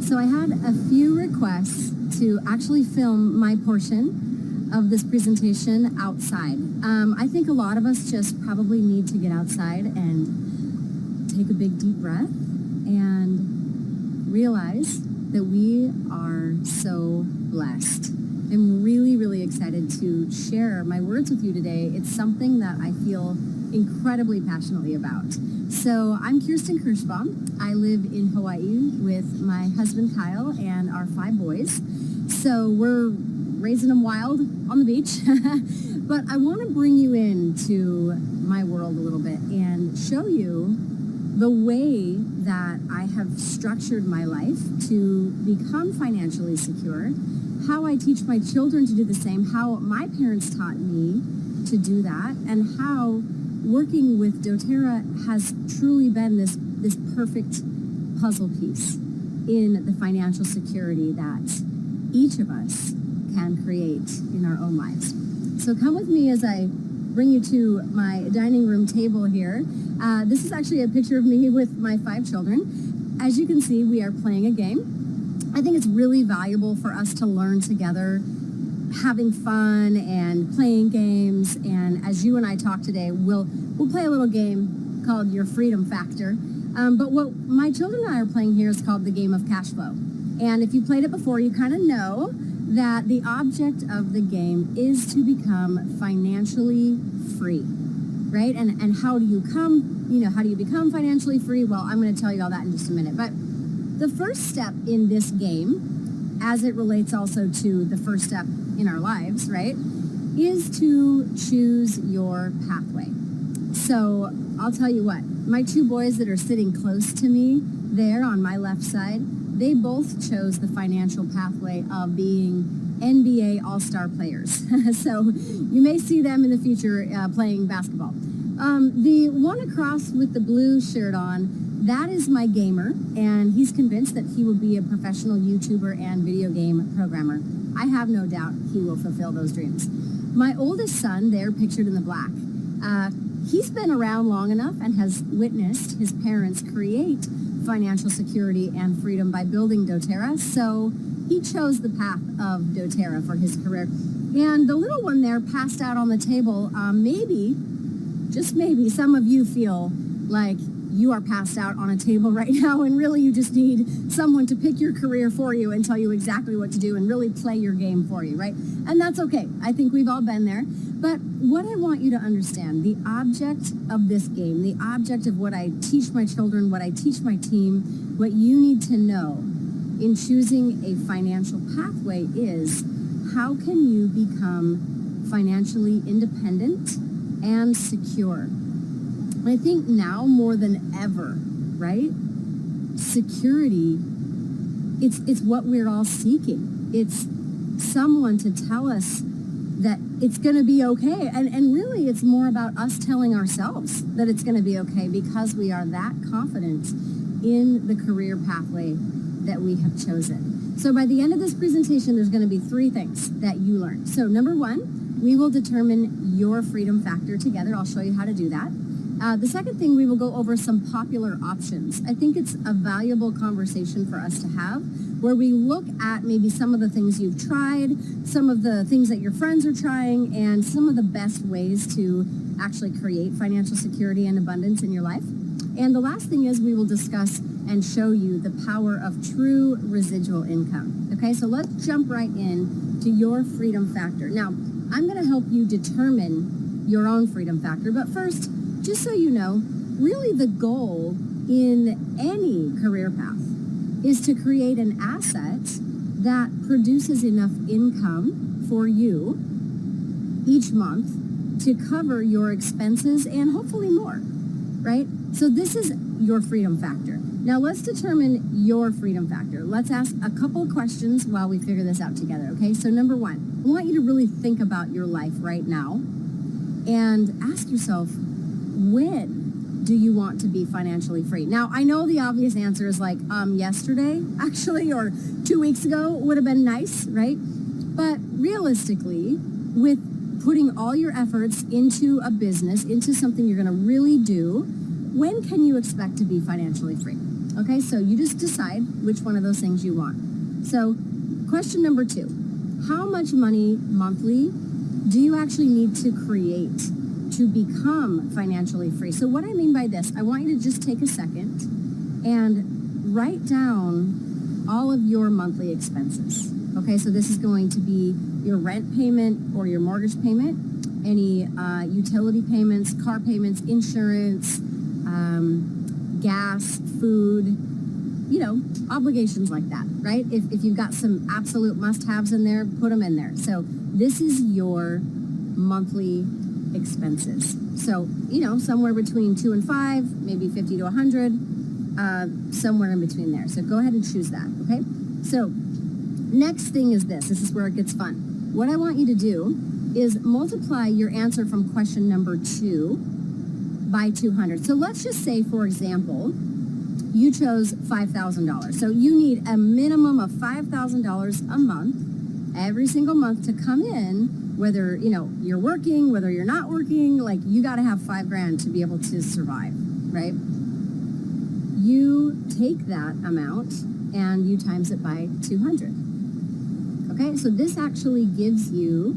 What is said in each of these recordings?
So I had a few requests to actually film my portion of this presentation outside. I think a lot of us just probably need to get outside and take a big deep breath and realize that we are so blessed. I'm really, really excited to share my words with you today. It's something that I feel incredibly passionately about. So I'm Kirsten Kirschbaum. I live in Hawaii with my husband Kyle and our 5 boys. So we're raising them wild on the beach. But I want to bring you into my world a little bit and show you the way that I have structured my life to become financially secure, how I teach my children to do the same, how my parents taught me to do that, and how working with doTERRA has truly been this perfect puzzle piece in the financial security that each of us can create in our own lives. So come with me as I bring you to my dining room table here. This is actually a picture of me with my 5 children. As you can see, we are playing a game. I think it's really valuable for us to learn together, having fun and playing games. And as you and I talk today, we'll play a little game called Your Freedom Factor. But what my children and I are playing here is called the game of cash flow. And if you played it before, you kind of know that the object of the game is to become financially free, right? And how do you become financially free? Well, I'm going to tell you all that in just a minute. But the first step in this game, as it relates also to the first step in our lives, right, is to choose your pathway. So I'll tell you what, my 2 boys that are sitting close to me there on my left side, they both chose the financial pathway of being NBA all-star players. So you may see them in the future playing basketball. The one across with the blue shirt on, that is my gamer, and he's convinced that he will be a professional YouTuber and video game programmer. I have no doubt he will fulfill those dreams. My oldest son, there pictured in the black, he's been around long enough and has witnessed his parents create financial security and freedom by building doTERRA, so he chose the path of doTERRA for his career. And the little one there passed out on the table. Maybe, just maybe, some of you feel like you are passed out on a table right now, and really you just need someone to pick your career for you and tell you exactly what to do and really play your game for you, right? And that's okay. I think we've all been there. But what I want you to understand, the object of this game, the object of what I teach my children, what I teach my team, what you need to know in choosing a financial pathway is how can you become financially independent and secure? I think now more than ever, right? Security, it's what we're all seeking. It's someone to tell us that it's going to be okay. And really, it's more about us telling ourselves that it's going to be okay because we are that confident in the career pathway that we have chosen. So by the end of this presentation, there's going to be 3 things that you learn. So number 1, we will determine your freedom factor together. I'll show you how to do that. The second thing, we will go over some popular options. I think it's a valuable conversation for us to have where we look at maybe some of the things you've tried, some of the things that your friends are trying, and some of the best ways to actually create financial security and abundance in your life. And the last thing is we will discuss and show you the power of true residual income. Okay, so let's jump right in to your freedom factor. Now, I'm going to help you determine your own freedom factor, but first, just so you know, really the goal in any career path is to create an asset that produces enough income for you each month to cover your expenses and hopefully more, right? So this is your freedom factor. Now let's determine your freedom factor. Let's ask a couple of questions while we figure this out together, okay? So number 1, I want you to really think about your life right now and ask yourself, when do you want to be financially free? Now, I know the obvious answer is like, yesterday, actually, or 2 weeks ago would have been nice, right? But realistically, with putting all your efforts into a business, into something you're going to really do, when can you expect to be financially free? Okay, so you just decide which one of those things you want. So question number 2, how much money monthly do you actually need to create to become financially free? So what I mean by this, I want you to just take a second and write down all of your monthly expenses. Okay, so this is going to be your rent payment or your mortgage payment, any utility payments, car payments, insurance, gas, food, obligations like that, right? If you've got some absolute must-haves in there, put them in there. So this is your monthly expenses. So, somewhere between 2 and 5, maybe 50 to 100, somewhere in between there. So go ahead and choose that, okay? So next thing is this. This is where it gets fun. What I want you to do is multiply your answer from question number 2 by 200. So let's just say, for example, you chose $5,000. So you need a minimum of $5,000 a month, every single month, to come in, whether, you're working, whether you're not working, like you got to have $5,000 to be able to survive, right? You take that amount and you times it by 200. Okay, so this actually gives you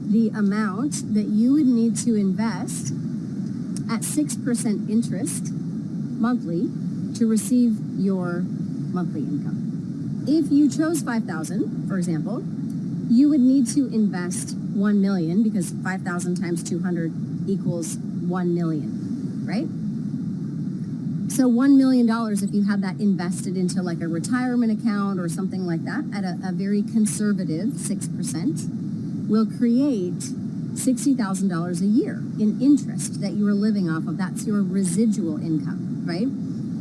the amount that you would need to invest at 6% interest monthly to receive your monthly income. If you chose $5,000, for example, you would need to invest $1 million, because 5,000 times 200 equals $1 million, right? So $1 million, if you had that invested into like a retirement account or something like that at a very conservative 6%, will create $60,000 a year in interest that you are living off of. That's your residual income, right?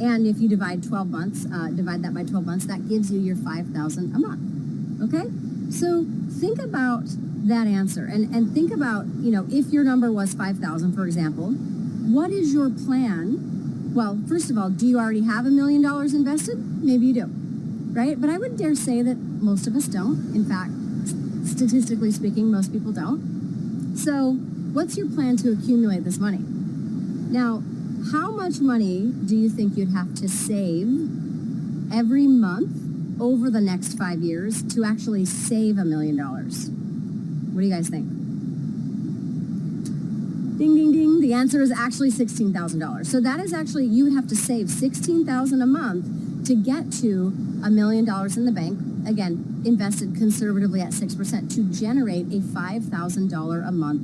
And if you divide that by 12 months, that gives you your $5,000 a month, okay? So think about that answer and think about, if your number was 5,000, for example, what is your plan? Well, first of all, do you already have $1 million invested? Maybe you do, right? But I would dare say that most of us don't. In fact, statistically speaking, most people don't. So what's your plan to accumulate this money? Now, how much money do you think you'd have to save every month over the next 5 years to actually save $1 million? What do you guys think? Ding, ding, ding. The answer is actually $16,000. So that is actually, you would have to save $16,000 a month to get to $1 million in the bank, again, invested conservatively at 6%, to generate a $5,000 a month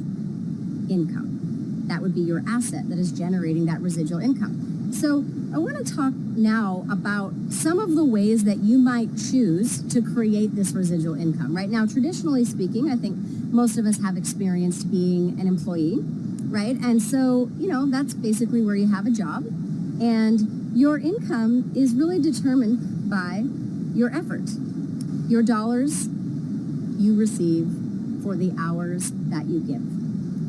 income. That would be your asset that is generating that residual income. So I want to talk now about some of the ways that you might choose to create this residual income. Right now, traditionally speaking, I think most of us have experienced being an employee, right? And so, that's basically where you have a job, and your income is really determined by your effort, your dollars you receive for the hours that you give.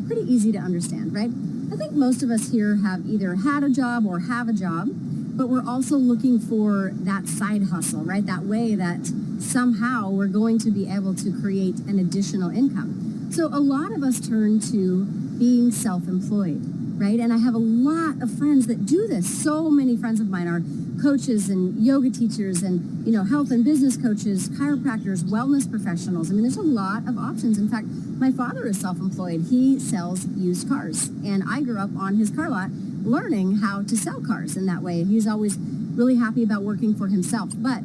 Pretty easy to understand, right? I think most of us here have either had a job or have a job, but we're also looking for that side hustle, right? That way that somehow we're going to be able to create an additional income. So a lot of us turn to being self-employed, right? And I have a lot of friends that do this. So many friends of mine are coaches and yoga teachers and, health and business coaches, chiropractors, wellness professionals. I mean, there's a lot of options. In fact, my father is self-employed. He sells used cars, and I grew up on his car lot learning how to sell cars in that way. He's always really happy about working for himself. But,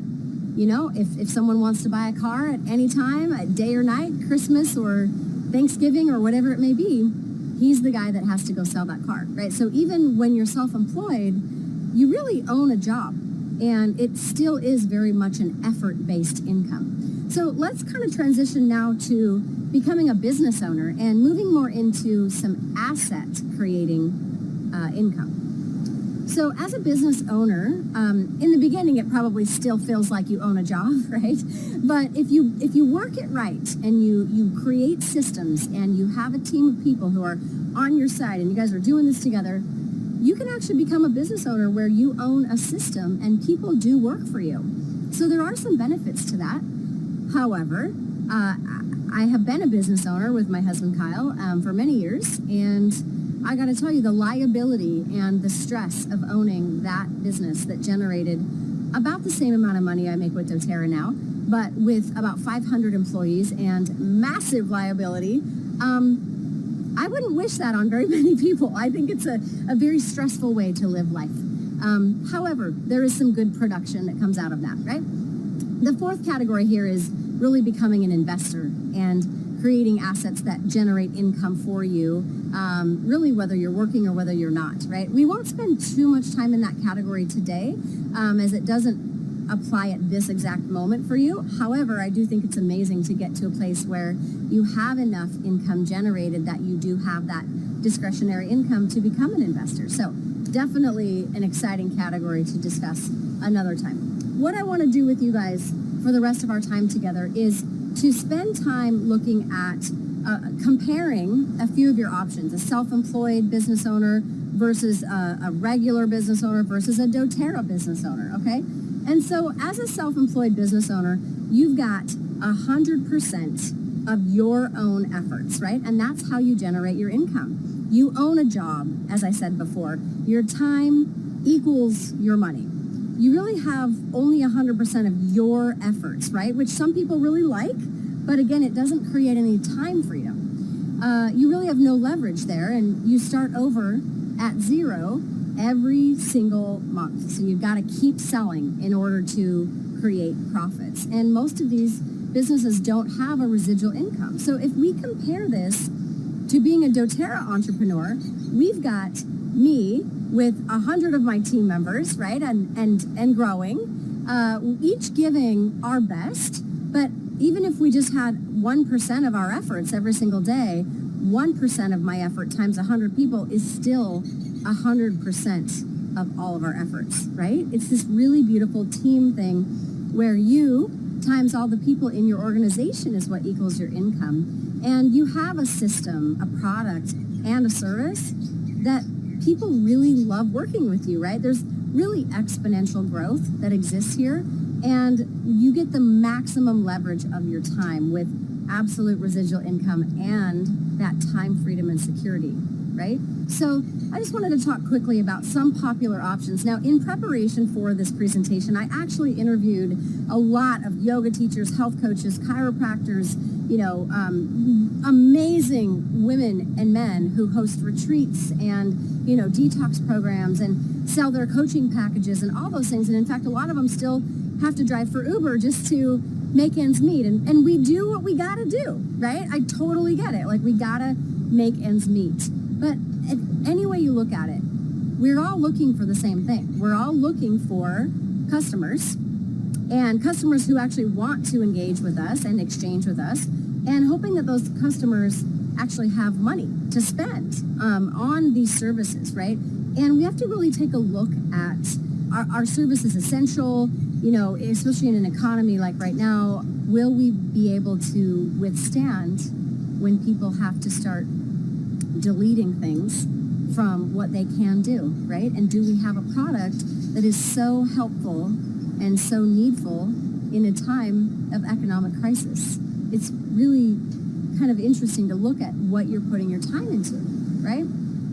if someone wants to buy a car at any time, at day or night, Christmas or Thanksgiving or whatever it may be, he's the guy that has to go sell that car, right? So even when you're self-employed, you really own a job, and it still is very much an effort-based income. So let's kind of transition now to becoming a business owner and moving more into some asset-creating income. So as a business owner, in the beginning, it probably still feels like you own a job, right? But if you work it right and you create systems and you have a team of people who are on your side and you guys are doing this together, you can actually become a business owner where you own a system and people do work for you. So there are some benefits to that. However, I have been a business owner with my husband Kyle for many years, and I got to tell you, the liability and the stress of owning that business that generated about the same amount of money I make with doTERRA now, but with about 500 employees and massive liability, I wouldn't wish that on very many people. I think it's a very stressful way to live life. However, there is some good production that comes out of that, right? The fourth category here is really becoming an investor and creating assets that generate income for you, really whether you're working or whether you're not, right? We won't spend too much time in that category today, as it doesn't apply at this exact moment for you. However, I do think it's amazing to get to a place where you have enough income generated that you do have that discretionary income to become an investor. So definitely an exciting category to discuss another time. What I want to do with you guys for the rest of our time together is to spend time looking at comparing a few of your options, a self-employed business owner versus a regular business owner versus a doTERRA business owner, okay? And so as a self-employed business owner, you've got 100% of your own efforts, right? And that's how you generate your income. You own a job, as I said before. Your time equals your money. You really have only 100% of your efforts, right? Which some people really like, but again, it doesn't create any time freedom. You really have no leverage there, and you start over at zero every single month. So you've got to keep selling in order to create profits. And most of these businesses don't have a residual income. So if we compare this to being a doTERRA entrepreneur, we've got me with 100 of my team members, right, and growing, each giving our best. But even if we just had 1% of our efforts every single day, 1% of my effort times 100 people is still 100% of all of our efforts, right? It's this really beautiful team thing where you times all the people in your organization is what equals your income. And you have a system, a product, and a service that people really love working with you, right? There's really exponential growth that exists here, and you get the maximum leverage of your time with absolute residual income and that time freedom and security, right? So I just wanted to talk quickly about some popular options. Now, in preparation for this presentation, I actually interviewed a lot of yoga teachers, health coaches, chiropractors, amazing women and men who host retreats and, detox programs and sell their coaching packages and all those things. And in fact, a lot of them still have to drive for Uber just to make ends meet. And we do what we got to do, right? I totally get it. Like, we got to make ends meet. But any way you look at it, we're all looking for the same thing. We're all looking for customers, and customers who actually want to engage with us and exchange with us, and hoping that those customers actually have money to spend on these services, right? And we have to really take a look at our service is essential, especially in an economy like right now. Will we be able to withstand when people have to start deleting things from what they can do, right? And do we have a product that is so helpful and so needful in a time of economic crisis? It's really kind of interesting to look at what you're putting your time into, right?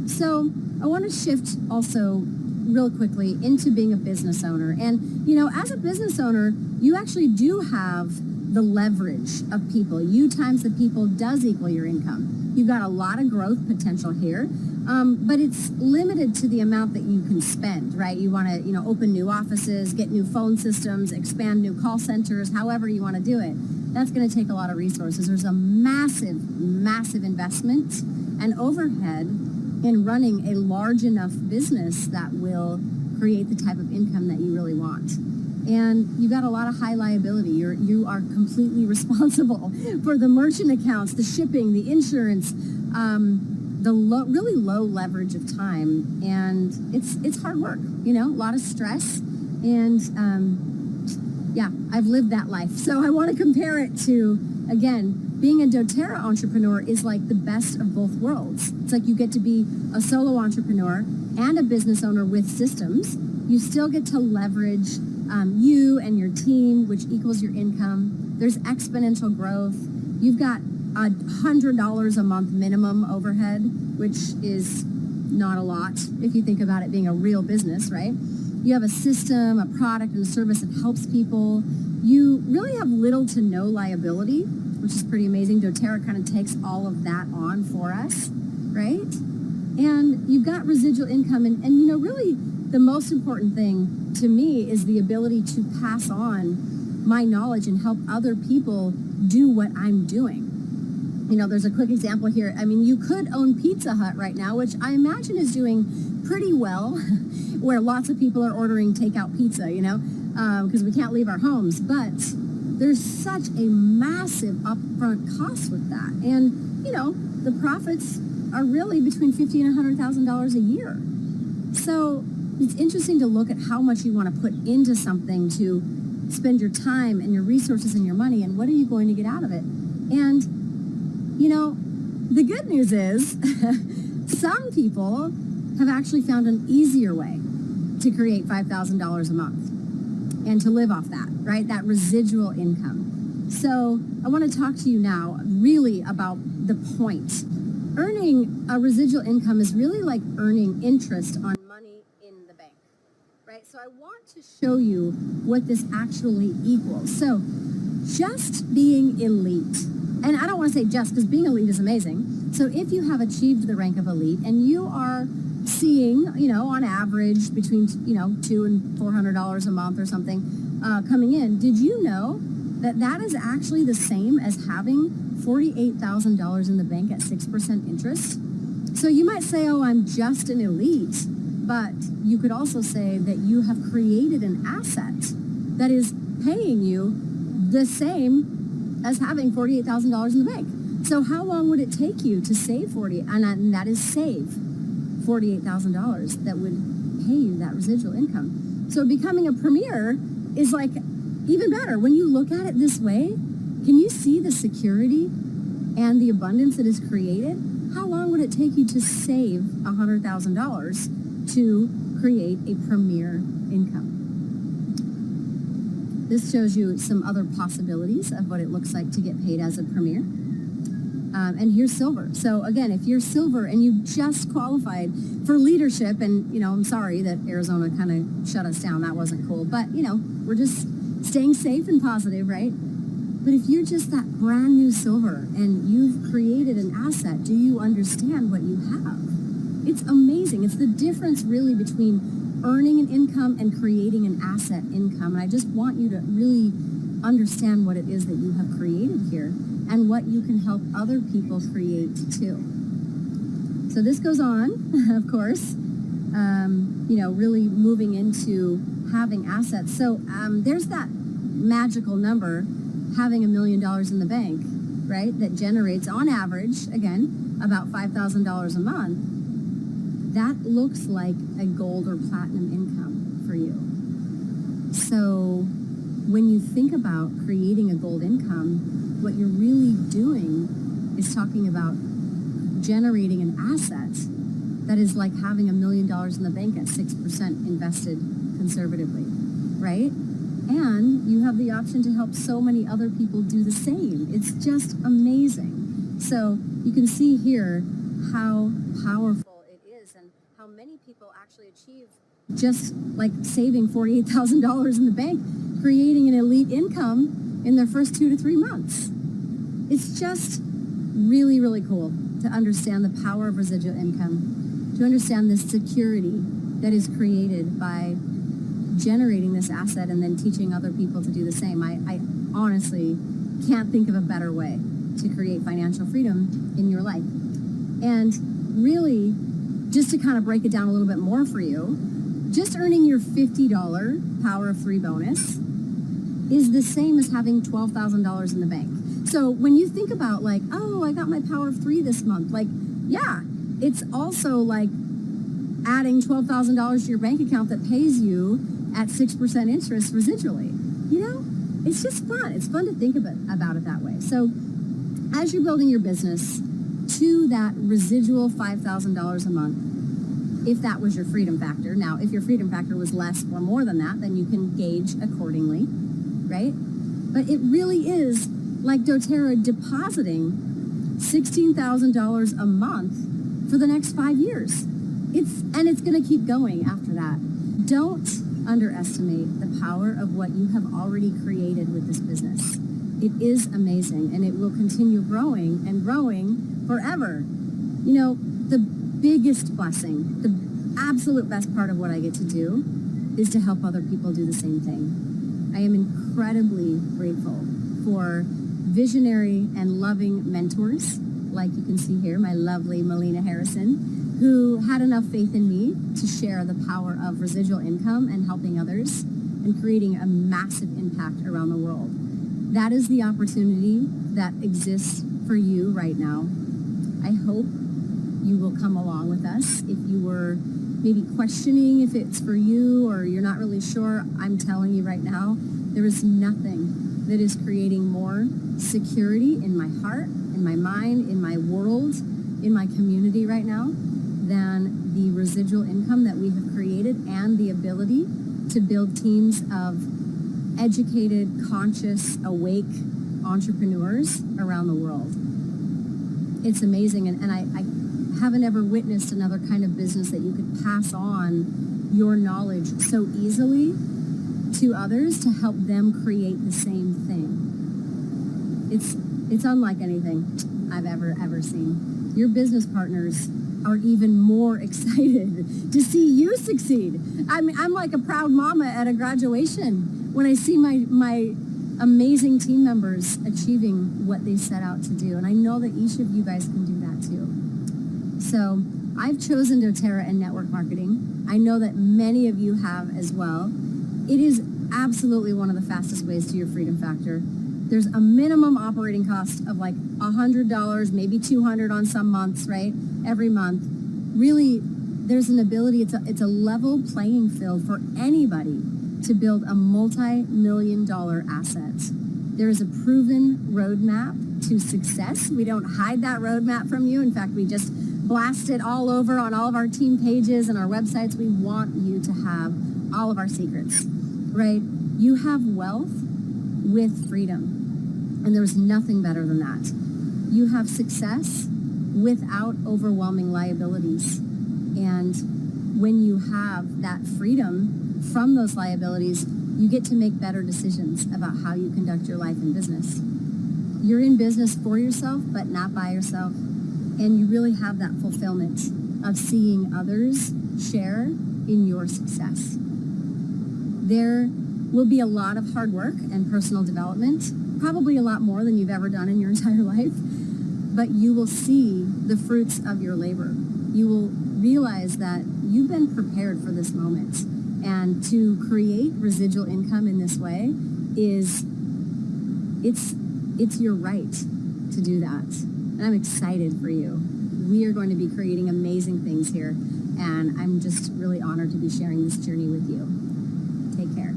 So I want to shift also real quickly into being a business owner. And, as a business owner, you actually do have the leverage of people. You times the people does equal your income. You've got a lot of growth potential here, but it's limited to the amount that you can spend, right? You want to, open new offices, get new phone systems, expand new call centers, however you want to do it. That's going to take a lot of resources. There's a massive, massive investment and overhead in running a large enough business that will create the type of income that you really want. And you've got a lot of high liability. You are completely responsible for the merchant accounts, the shipping, the insurance, the really low leverage of time. And it's hard work, a lot of stress. And I've lived that life. So I want to compare it to, again, being a doTERRA entrepreneur is like the best of both worlds. It's like you get to be a solo entrepreneur and a business owner with systems. You still get to leverage you and your team, which equals your income. There's exponential growth. You've got $100 a month minimum overhead, which is not a lot if you think about it being a real business, right? You have a system, a product, and a service that helps people. You really have little to no liability, which is pretty amazing. doTERRA kind of takes all of that on for us, right? And you've got residual income. And you know, really the most important thing to me is the ability to pass on my knowledge and help other people do what I'm doing. You know, there's a quick example here. I mean, you could own Pizza Hut right now, which I imagine is doing pretty well, where lots of people are ordering takeout pizza, you know, because we can't leave our homes. But there's such a massive upfront cost with that. And, you know, the profits are really between $50,000 and $100,000 a year. So it's interesting to look at how much you want to put into something to spend your time and your resources and your money, and what are you going to get out of it. And you know, the good news is some people have actually found an easier way to create $5,000 a month and to live off that, right? That residual income. So I want to talk to you now really about the point. Earning a residual income is really like earning interest on money in the bank, right? So I want to show you what this actually equals. So just being elite, and I don't want to say just, because being elite is amazing. So if you have achieved the rank of elite and you are seeing, you know, on average between, you know, $200 and $400 a month or something coming in, did you know that that is actually the same as having $48,000 in the bank at 6% interest? So you might say, oh, I'm just an elite, but you could also say that you have created an asset that is paying you the same as having $48,000 in the bank. So how long would it take you to save and that is save $48,000 that would pay you that residual income? So becoming a premier is like even better. When you look at it this way, can you see the security and the abundance that is created? How long would it take you to save $100,000 to create a premier income? This shows you some other possibilities of what it looks like to get paid as a premier. And here's silver. So again, if you're silver and you just qualified for leadership, and you know, I'm sorry that Arizona kind of shut us down. That wasn't cool. But you know, we're just staying safe and positive, right? But if you're just that brand new silver and you've created an asset, do you understand what you have? It's amazing. It's the difference really between earning an income and creating an asset income. And I just want you to really understand what it is that you have created here and what you can help other people create too. So this goes on, of course, you know, really moving into having assets. So there's that magical number, having $1 million in the bank, right? That generates on average, again, about $5,000 a month. That looks like a gold or platinum income for you. So when you think about creating a gold income, what you're really doing is talking about generating an asset that is like having $1 million in the bank at 6% invested conservatively, right? And you have the option to help so many other people do the same. It's just amazing. So you can see here how powerful how many people actually achieve just like saving $48,000 in the bank, creating an elite income in their first 2 to 3 months. It's just really, really cool to understand the power of residual income, to understand the security that is created by generating this asset and then teaching other people to do the same. I honestly can't think of a better way to create financial freedom in your life. And really, just to kind of break it down a little bit more for you, just earning your $50 Power of 3 bonus is the same as having $12,000 in the bank. So when you think about like, oh, I got my Power of 3 this month, like, yeah, it's also like adding $12,000 to your bank account that pays you at 6% interest residually. You know, it's just fun. It's fun to think about it that way. So as you're building your business to that residual $5,000 a month, if that was your freedom factor. Now, if your freedom factor was less or more than that, then you can gauge accordingly, right? But it really is like doTERRA depositing $16,000 a month for the next 5 years. it's going to keep going after that. Don't underestimate the power of what you have already created with this business. It is amazing, and it will continue growing and growing forever. You know, the biggest blessing, the absolute best part of what I get to do is to help other people do the same thing. I am incredibly grateful for visionary and loving mentors, like you can see here, my lovely Melina Harrison, who had enough faith in me to share the power of residual income and helping others and creating a massive impact around the world. That is the opportunity that exists for you right now. I hope you will come along with us. If you were maybe questioning if it's for you or you're not really sure, I'm telling you right now, there is nothing that is creating more security in my heart, in my mind, in my world, in my community right now than the residual income that we have created and the ability to build teams of educated, conscious, awake entrepreneurs around the world. It's amazing, and I haven't ever witnessed another kind of business that you could pass on your knowledge so easily to others to help them create the same thing. It's unlike anything I've ever seen. Your business partners are even more excited to see you succeed. I'm like a proud mama at a graduation when I see my amazing team members achieving what they set out to do. And I know that each of you guys can do that too. So I've chosen doTERRA and network marketing. I know that many of you have as well. It is absolutely one of the fastest ways to your freedom factor. There's a minimum operating cost of like $100, maybe $200 on some months, right? Every month. Really, there's an ability, it's a level playing field for anybody to build a multi-million-dollar asset. There is a proven roadmap to success. We don't hide that roadmap from you. In fact, we just blast it all over on all of our team pages and our websites. We want you to have all of our secrets, right? You have wealth with freedom, and there's nothing better than that. You have success without overwhelming liabilities. And when you have that freedom from those liabilities, you get to make better decisions about how you conduct your life and business. You're in business for yourself, but not by yourself. And you really have that fulfillment of seeing others share in your success. There will be a lot of hard work and personal development, probably a lot more than you've ever done in your entire life, but you will see the fruits of your labor. You will realize that you've been prepared for this moment. And to create residual income in this way it's your right to do that. And I'm excited for you. We are going to be creating amazing things here, and I'm just really honored to be sharing this journey with you. Take care.